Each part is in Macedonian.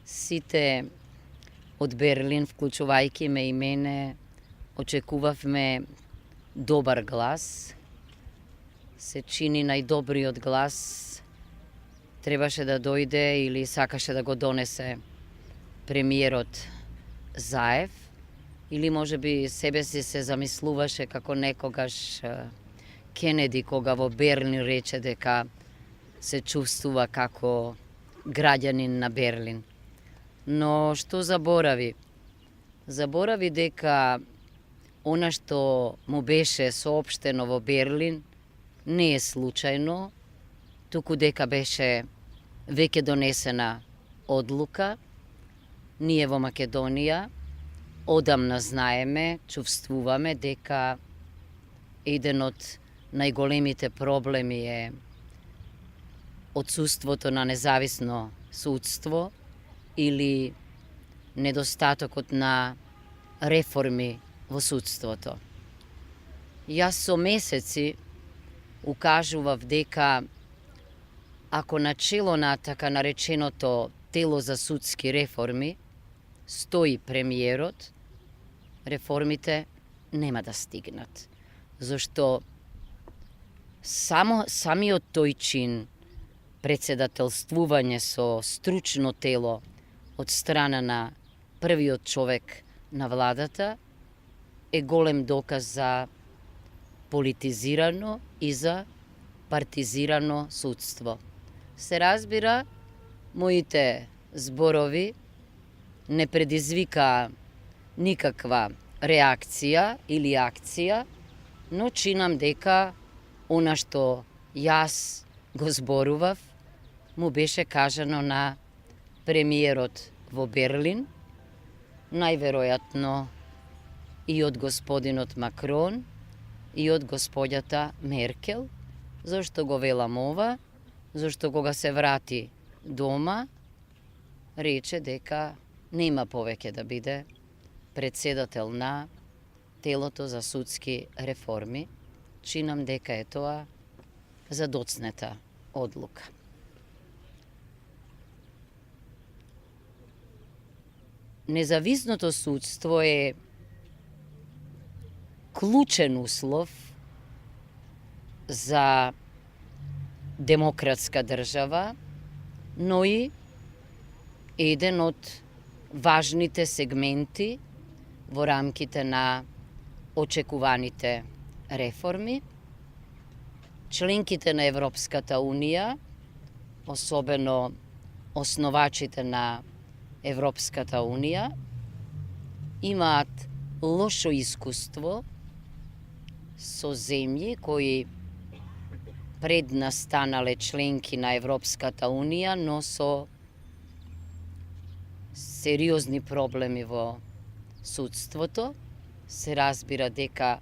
Сите од Берлин, вклучувајќи ме и мене, очекувавме добар глас. Се чини најдобриот глас требаше да дојде или сакаше да го донесе премиерот Заев, или можеби себе си се замислуваше како некогаш Кенеди, кога во Берлин рече дека се чувствува како граѓанин на Берлин. Но што заборави? Заборави дека она што му беше соопштено во Берлин не е случајно, туку дека беше веќе донесена одлука. Ние во Македонија одамна знаеме, чувствуваме дека еден од најголемите проблеми е отсуството на независно судство или недостатокот на реформи во судството. Јас со месеци укажував дека ако начело на така нареченото тело за судски реформи стои премиерот, реформите нема да стигнат. Зашто самиот тој чин, председателствување со стручно тело од страна на првиот човек на владата, е голем доказ за политизирано и за партизирано судство. Се разбира, моите зборови не предизвика никаква реакција или акција, но чинам дека она што јас го зборував му беше кажано на премиерот во Берлин, најверојатно и од господинот Макрон и од господјата Меркел. Зошто го велам ова? Зашто кога се врати дома, рече дека нема повеќе да биде председател на телото за судски реформи. Чинам дека е тоа задоцнета одлука. Независното судство е клучен услов за демократска држава, но и еден од важните сегменти во рамките на очекуваните реформи. Членките на Европската Унија, особено основачите на Европската Унија, имаат лошо искуство со земји кои пред нас станале членки на Европската Унија, но со сериозни проблеми во судството. Се разбира дека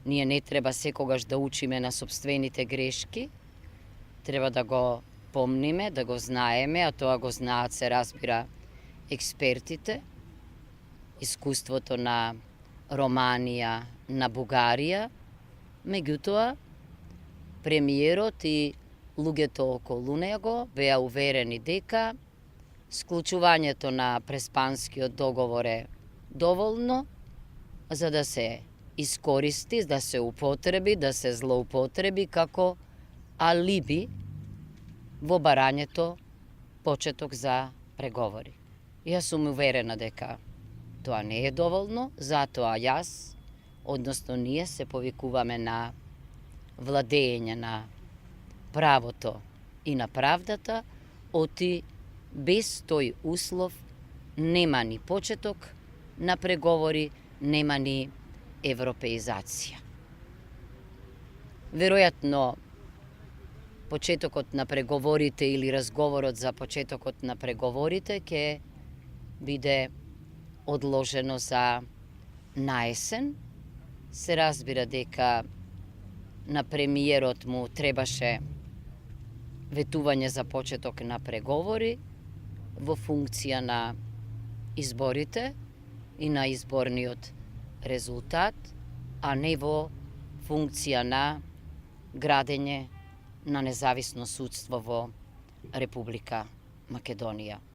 ние не треба секогаш да учиме на сопствените грешки, треба да го помниме, да го знаеме, а тоа го знаат, се разбира, експертите. Искуството на Романија, на Бугарија. Меѓутоа, премиерот и луѓето околу него беа уверени дека склучувањето на Преспанскиот договор е доволно за да се искористи, да се употреби, да се злоупотреби како алиби во барањето почеток за преговори. Јас сум уверена дека тоа не е доволно, затоа јас, односно ние се повикуваме на владење на правото и на правдата, оти без тој услов нема ни почеток на преговори, нема ни европеизација. Веројатно, почетокот на преговорите или разговорот за почетокот на преговорите ќе биде одложено за наесен. Се разбира дека на премиерот му требаше ветување за почеток на преговори во функција на изборите и на изборниот резултат, а не во функција на градење на независно судство во Република Македонија.